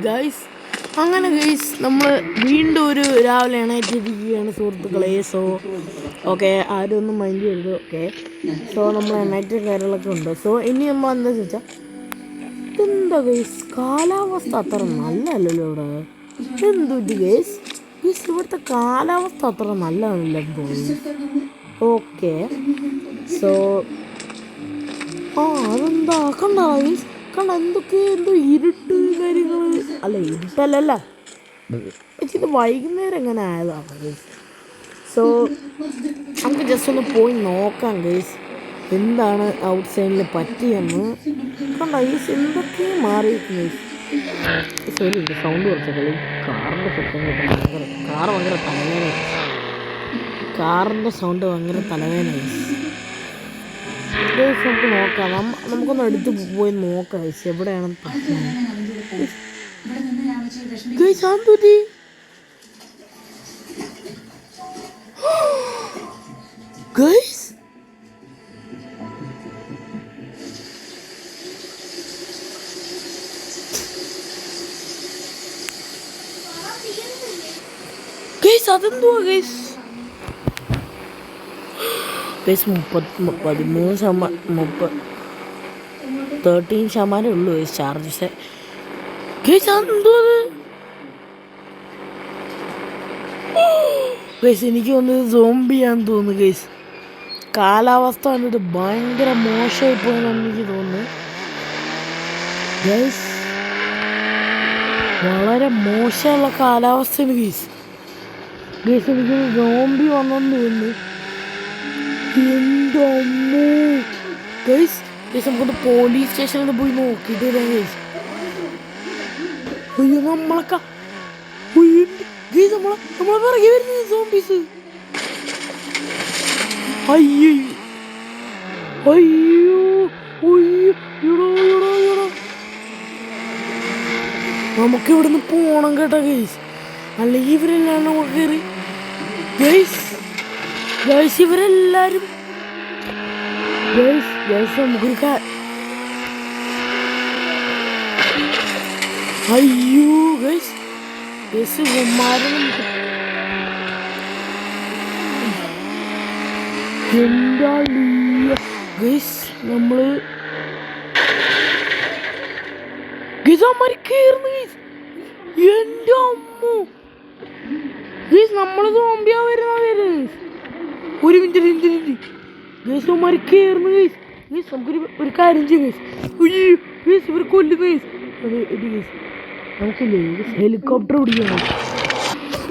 Guys അങ്ങനെ guys നമ്മൾ വീണ്ടും ഒരു രാവിലെ എണീറ്റിരിക്കുകയാണ് സുഹൃത്തുക്കളെ. സോ ഓക്കെ, ആരും ഒന്നും മൈൻഡ് ചെയ്യരുത്. ഓക്കെ, സോ നമ്മൾ എണീറ്റ് കാര്യങ്ങളൊക്കെ ഉണ്ട്. സോ ഇനി നമ്മൾ എന്താ ചോദിച്ചാൽ എന്താ ഗൈസ് കാലാവസ്ഥ അത്ര നല്ലല്ലോ ഇവിടെ. എന്തുണ്ട് ഗൈസ് ഗൈസ് ഇവിടുത്തെ കാലാവസ്ഥ അത്ര നല്ലതാണല്ലോ ഗൈസ്. ഓക്കെ, സോ അതെന്താ കണ്ട ഗൈസ്, കണ്ട എന്തൊക്കെ എന്തോ ഇരുട്ട് കാര്യങ്ങൾ. അല്ല ഇരുട്ടല്ല, ഇത് വൈകുന്നേരം എങ്ങനെ ആയതാണ് ഗൈസ്. സോ നമുക്ക് ജസ്റ്റ് ഒന്ന് പോയി നോക്കാം ഗൈസ് എന്താണ് ഔട്ട് സൈഡിൽ പറ്റിയെന്ന്. കണ്ട ഗൈസ് എന്തൊക്കെ മാറിയിരിക്കും ഗൈസ്. സോറി സൗണ്ട് കുറച്ചൊക്കെ കാറിൻ്റെ ശബ്ദം കേട്ടോ. ഭയങ്കര തലവേദന, കാറിൻ്റെ സൗണ്ട് ഭയങ്കര തലവേദന ഗൈസ്. നമുക്ക് നോക്കാം, നമുക്കൊന്ന് എടുത്ത് പോയി നോക്കാം ഗൈസ് എവിടെയാണ് പ്രശ്നം. ഗൈസ് ആന്തൂറ്റി ഗൈസ് ഗൈസ് അതെന്തുവാ ഗൈസ്. ഗൈസ് 13% ഉള്ളൂ ഗൈസ് ചാർജ്. പക്ഷേ ഗൈസ് അതെന്തോ ഗൈസ് എനിക്ക് തോന്നുന്നത് സോംബിയാന്ന് തോന്നുന്നു ഗൈസ്. കാലാവസ്ഥ കണ്ടിട്ട് ഭയങ്കര മോശമായി പോയെന്ന് എനിക്ക് തോന്നുന്നു ഗൈസ്. വളരെ മോശമുള്ള കാലാവസ്ഥയാണ് ഗൈസ്. ഗൈസ് എനിക്ക് സോംബി വന്നെന്ന് തോന്നുന്നു. എൻ്റെ അമ്മോ ഗൈസ്. ഗൈസ് നമുക്കൊന്ന് പോലീസ് സ്റ്റേഷനിൽ പോയി നോക്കിയിട്ട് വരാം ഗൈസ്. അയ്യോ നമ്മളൊക്കെ ഗൈസ് നമ്മളെ പിറകെ വരുന്നത് സോംബീസ്. അയ്യോ അയ്യോ അയ്യോ നമുക്ക് ഇവിടുന്ന് പോണം കേട്ടോ ഗൈസ്, അല്ലെങ്കിൽ ഇവരെല്ലാം നമുക്ക് കയറി ഗൈസ്. ഗൈസ് ഇവരെല്ലാരും ഗൈസ് നമുക്കൊരു അയ്യോ ഗൈസ് ഗൈസ് ഉമ്മാരും എന്താ ഗൈസ് നമ്മള് ഗൈസ് അമ്മമാര് കയറുന്നു ഗൈസ്. എൻ്റെ അമ്മ ഗൈസ് നമ്മള് സോംബിയാ വരുന്ന ഒരു മിനിറ്റ് ഗൈസ് അമ്മമാര് കയറുന്നു ഗൈസ്. ഗൈസ് നമുക്കൊരു കാര്യം ചെയ്യും ഗൈസ്. അയ്യോ ഗൈസ് ഇവർ കൊല്ലുന്നു ഗൈസ്. ഗൈസ് നമുക്കില്ലേ ഹെലികോപ്റ്റർ പിടിക്കണം.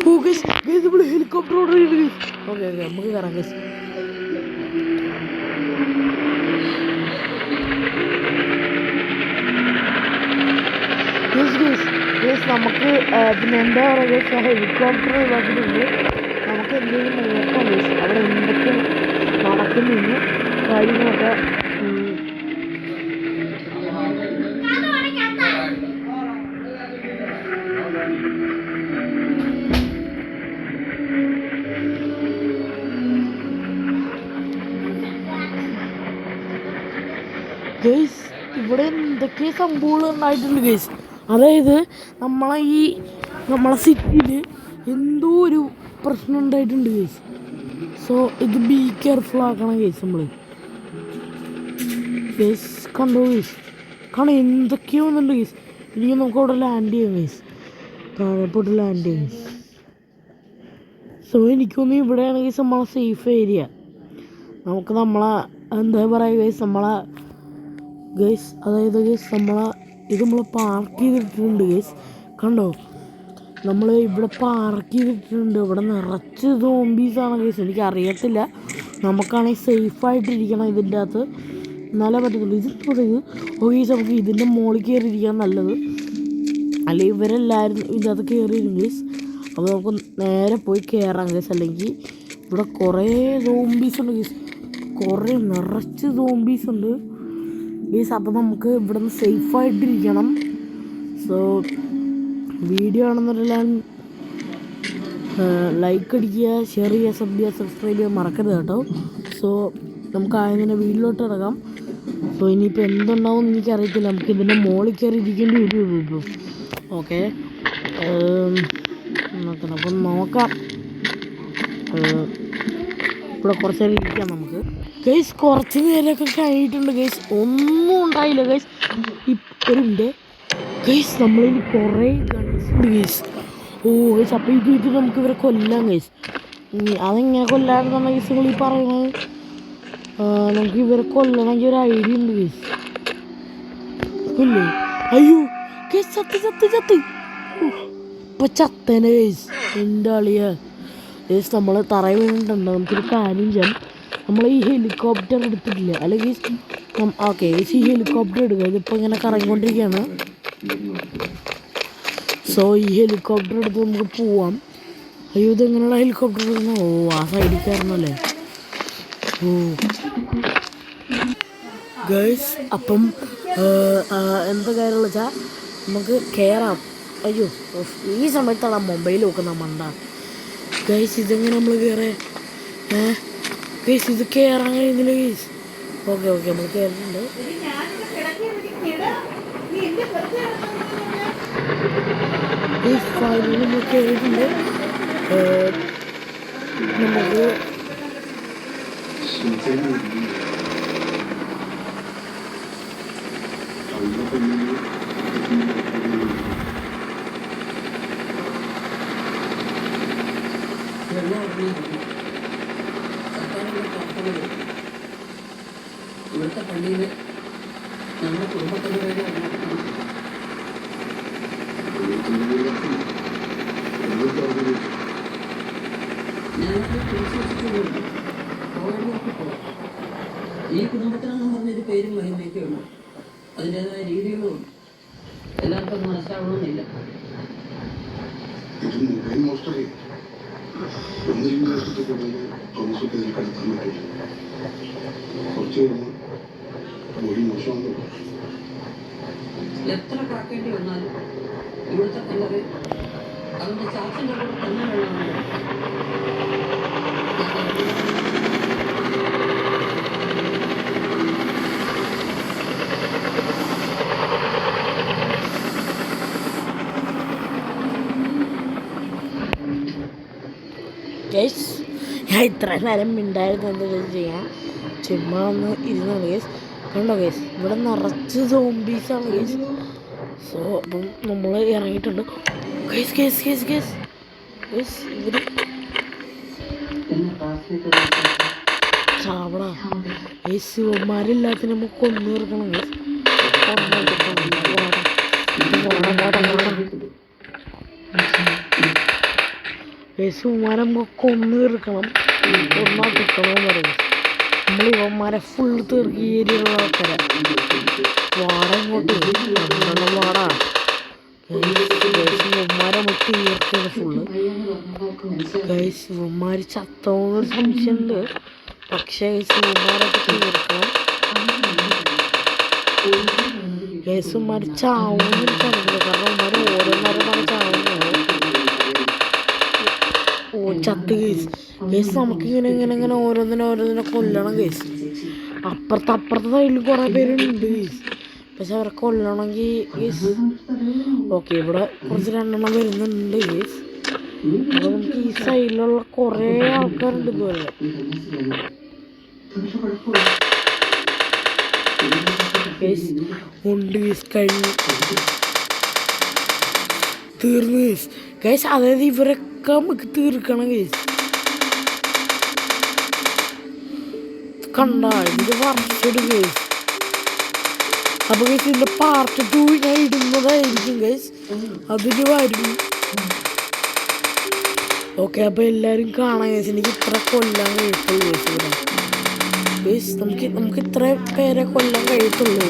ഓ ഗൈസ് ഗൈസ് നമ്മൾ ഹെലികോപ്റ്റർ ഓർഡർ ചെയ്തു ഗൈസ്. ഓക്കെ നമുക്ക് കയറാം ഗൈസ്. ഗൈസ് നമുക്ക് പിന്നെ എന്താ പറയുക ഗൈസ്, ഹെലികോപ്റ്റർ ഇതാക്കിയിട്ടുണ്ട്. നമുക്ക് എന്തെങ്കിലും നോക്കാം ഗൈസ് അവിടെ എന്തൊക്കെ നടക്കുന്നെന്ന് കാര്യങ്ങളൊക്കെ. ഗൈസ് ഇവിടെ എന്തൊക്കെ സംഭവങ്ങൾ ഉണ്ടായിട്ടുണ്ട് ഗൈസ്. അതായത് നമ്മളെ സിറ്റിയിൽ എന്തോ ഒരു പ്രശ്നം ഉണ്ടായിട്ടുണ്ട് ഗൈസ്. സോ ഇത് ബി കെയർഫുൾ ആക്കണം ഗൈസ് നമ്മൾ. ഗൈസ് കണ്ടോ ഗൈസ്, കാരണം എന്തൊക്കെയോ ഒന്നുണ്ട് ഗൈസ്. ഇനി നമുക്ക് അവിടെ ലാൻഡ് ചെയ്യാം ഗൈസ്, താഴെപ്പോട്ട് ലാൻഡ് ചെയ്യാം ഗൈസ്. സോ എനിക്കൊന്നും ഇവിടെയാണ് ഗൈസ് നമ്മളെ സേഫ് ഏരിയ. നമുക്ക് എന്താ പറയുക ഗൈസ് ഗൈസ് അതായത് ഗൈസ് നമ്മൾ പാർക്ക് ചെയ്തിട്ടുണ്ട് ഗൈസ്. കണ്ടോ നമ്മൾ ഇവിടെ പാർക്ക് ചെയ്തിട്ടുണ്ട്. ഇവിടെ നിറച്ച് സോംബീസാണ് ഗൈസ്. എനിക്കറിയത്തില്ല, നമുക്കാണെങ്കിൽ സേഫായിട്ടിരിക്കണം ഇതിൻ്റെ അകത്ത്, എന്നാലേ പറ്റത്തുള്ളൂ. ഇതിപ്പോൾ ഗൈസ് നമുക്ക് ഇതിൻ്റെ മുകളിൽ കയറിയിരിക്കാൻ നല്ലത്, അല്ലെങ്കിൽ ഇവരെല്ലാവരും ഇതിൻ്റെ അകത്ത് കയറിയിരുന്നു ഗൈസ്. അപ്പോൾ നമുക്ക് നേരെ പോയി കയറാം ഗൈസ്. അല്ലെങ്കിൽ ഇവിടെ കുറേ സോംബീസ് ഉണ്ട് ഗൈസ്, കുറേ നിറച്ച് സോംബീസ് ഉണ്ട് ഗൈസ്. അപ്പോൾ നമുക്ക് ഇവിടെ നിന്ന് സേഫായിട്ടിരിക്കണം. സോ വീഡിയോ ആണെന്നെല്ലാം ലൈക്ക് അടിക്കുക, ഷെയർ ചെയ്യുക, സബ്സ്ക്രൈബ് ചെയ്യാൻ മറക്കരുത് കേട്ടോ. സോ നമുക്ക് ആദ്യം തന്നെ വീട്ടിലോട്ട് ഇറങ്ങാം. സോ സോ ഇനിയിപ്പോൾ എന്തുണ്ടാവും എന്ന് എനിക്കറിയത്തില്ല. നമുക്ക് ഇതിൻ്റെ മുകളിൽ കയറി ഇരിക്കേണ്ടി വരുമോ ഇപ്പോൾ? ഓക്കെ, അപ്പം നോക്കാം. ഇവിടെ കുറച്ച് നേരം ഇരിക്കാം നമുക്ക്. ഗൈസ് കുറച്ച് നേരമൊക്കെ കഴിഞ്ഞിട്ടുണ്ട് ഗൈസ്, ഒന്നും ഉണ്ടായില്ല ഗൈസ്. ഇപ്പോഴുണ്ട് ഗൈസ്, നമ്മളിൽ കുറേ ഗൺസ് ഉണ്ട് ഗൈസ്. ഓ ഗൈസ്, അപ്പോൾ ഇത് നമുക്ക് ഇവരെ കൊല്ലാം ഗൈസ്. അതെങ്ങനെ കൊല്ലാമെന്നാണ് ഗൈസ് നിങ്ങൾ ഈ പറയുന്നത്? നമുക്ക് ഇവരെ കൊല്ലണമെങ്കിൽ ഒരു ഐഡിയ ഉണ്ട് ഗൈസ്. ഇല്ലേ? അയ്യോ ഗൈസ്, ചത്ത് ഇപ്പം ചത്തേനെ ഗൈസ്. എൻ്റെ അളിയ ഗൈസ്, നമ്മൾ തറയിൽ വീണിട്ടുണ്ട്. നമുക്കൊരു കാര്യം ചെയ്യാം, നമ്മൾ ഈ ഹെലികോപ്റ്റർ എടുത്തിട്ടില്ല അല്ലെങ്കിൽ ഓക്കെ ഗൈസ്, ഈ ഹെലികോപ്റ്റർ എടുക്കുക. ഇതിപ്പോൾ ഇങ്ങനെ കറങ്ങിക്കൊണ്ടിരിക്കുകയാണ്. സോ ഈ ഹെലികോപ്റ്റർ എടുത്ത് നമുക്ക് പോവാം. അയ്യോ, ഇതെങ്ങനെയുള്ള ഹെലികോപ്റ്റർ എടുക്കുന്നത്? ഓ, ആ സൈഡിൽ കയറണമല്ലേ. ഓ ഗൈസ്, അപ്പം എന്താ കാര്യമെന്ന് വെച്ചാൽ നമുക്ക് കയറാം. അയ്യോ, ഈ സമയത്താണ് മൊബൈൽ നോക്കുന്ന മണ്ട. ഗൈസ്, ഇതെങ്ങനെ നമ്മൾ കയറേ? ഗൈസ്, ഇത് കയറാൻ കഴിയുന്നില്ല ഗൈസ്. ഓക്കെ നമ്മൾ കയറുന്നുണ്ട്. ഗൈസ്, ഫൈനലി നമ്മൾ കയറിയിട്ടുണ്ട്. നമുക്ക് ഇവിടുത്തെ പള്ളിയിൽ നമ്മുടെ കുടുംബത്തിൻ്റെ പേര് ഈ കുടുംബത്തിനെന്നും പറഞ്ഞൊരു പേരും മഹിമയൊക്കെ ഉള്ളൂ. അതിൻ്റെതായ രീതികളും എല്ലാവർക്കും അത് മനസ്സിലാവണമെന്നില്ല. എത്ര കാക്കേണ്ടി വന്നാലും ഇവിടുത്തെ കല്ലറ് അവൻ്റെ ചാച്ചൻ്റെ കൂടെ തന്നെ വെള്ളമാണ്. ഗൈസ്, ഞാൻ ഇത്ര നേരം ഉണ്ടായിരുന്നു എന്താ ചെയ്യാം, ചുമ്മാ ഒന്ന് ഇരുന്നാണ് ഗൈസ്. കണ്ടോ ഗൈസ്, ഇവിടെ നിറച്ച് സോംബീസാണ് ഗൈസ്. സോ അപ്പം നമ്മൾ ഇറങ്ങിയിട്ടുണ്ട് ഗൈസ്. ഇവർ ചാവടാ ഗൈസ്, ശിവന്മാരില്ലാത്ത നമുക്ക് കൊന്നു തീർക്കണം ഗൈസ്. ശിവന്മാരെ നമുക്ക് കൊന്നു തീർക്കണം, കൊന്നാ കിട്ടണമെന്ന് പറയും. നമ്മൾ ഇവന്മാരെ ഫുൾ തീർക്കി ഏരിയയുള്ള ആൾക്കാരെ വാട ഇങ്ങോട്ട് വാടാ ഇവന്മാരെ നമുക്ക് തീർക്കാണ് ഫുള്ള് ഗൈസ്. ഇവന്മാർ ചത്തോന്നൊരു സംശയമുണ്ട്, പക്ഷേ ഇവന്മാരൊക്കെ തീർക്കണം ഗൈസ്. ഇവന്മാർ ചാവുമെന്ന് എനിക്കറിയില്ല, കാരണം ഇവന്മാർ ഓരോന്നോരോന്നാണ് ചാവുന്നത്. ഓ ചത്ത് ഗൈസ്. നമുക്കിങ്ങനെ ഓരോന്നിനെ കൊല്ലണം ഗൈസ്. അപ്പുറത്തെ സൈഡിൽ കുറേ പേരുണ്ട് ഗൈസ്, പക്ഷെ അവരെ കൊല്ലണമെങ്കിൽ ഗൈസ്. ഓക്കെ, ഇവിടെ കുറച്ച് 2 എണ്ണം വരുന്നുണ്ട് ഗൈസ്. അപ്പോൾ നമുക്ക് ഈ സൈഡിലുള്ള കുറേ ആൾക്കാരുണ്ട് ഇതുപോലെ ഗൈസ്. ഉണ്ട് ഗൈസ്, കഴിഞ്ഞു തീർന്നു ഗൈസ്. അതായത് ഇവരൊക്കെ നമുക്ക് തീർക്കണം ഗൈസ്. കണ്ട ഇത് വർഷം ഗൈസ്. അപ്പോൾ ഗൈസ്, ഇതിൻ്റെ പാർട്ട് 2 ഞാൻ ഇടുന്നതായിരിക്കും ഗൈസ്, അതിന് വരും. ഓക്കെ, അപ്പോൾ എല്ലാവരും കാണാം ഗൈസ്. എനിക്ക് ഇത്ര കൊല്ലാൻ കഴിയത്തുള്ളൂ ഗൈസ്. നമുക്ക് ഇത്ര പേരെ കൊല്ലാൻ കഴിയത്തുള്ളൂ.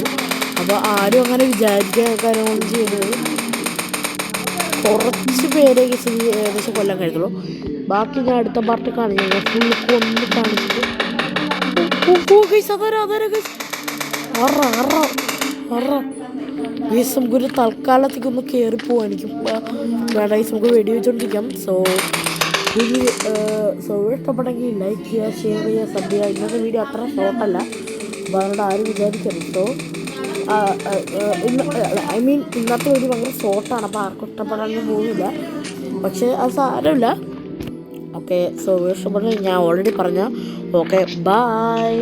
അപ്പോൾ ആരും അങ്ങനെ വിചാരിക്കാൻ കാര്യങ്ങളൊന്നും ചെയ്യുന്നത്. കുറച്ച് പേരെ ഗൈസ് ഏകദേശം കൊല്ലാൻ കഴിയത്തുള്ളൂ. ബാക്കി ഞാൻ അടുത്ത പാർട്ട് കാണിച്ചു ഫുള്ള് കൊന്ന് കാണിച്ചിട്ട് ഗൈസ് നമുക്കൊരു തൽക്കാലത്തേക്ക് ഒന്ന് കയറി പോവാനിക്കും വേണ്ട ഗൈസ്. നമുക്ക് വെടി വെച്ചോണ്ടിരിക്കാം. സോ ഇഷ്ടപ്പെട്ടെങ്കിൽ ലൈക്ക് ചെയ്യുക, ഷെയർ ചെയ്യുക, സബ് ചെയ്യുക. ഇന്നത്തെ വീഡിയോ അത്ര ഷോർട്ടല്ല, പറഞ്ഞിട്ട് ആരും വിചാരിക്കരുത്. സോ ഐ മീൻ ഇന്നത്തെ ഒരു ഭയങ്കര ഷോർട്ടാണ്, അപ്പോൾ ആർക്കും ഇഷ്ടപ്പെടാനൊന്നും പോകുന്നില്ല. പക്ഷേ അത് സാരമില്ല. ഓക്കെ, സോ ഇഷ്ടപ്പെടുന്നത് ഞാൻ ഓൾറെഡി പറഞ്ഞ. Okay, by.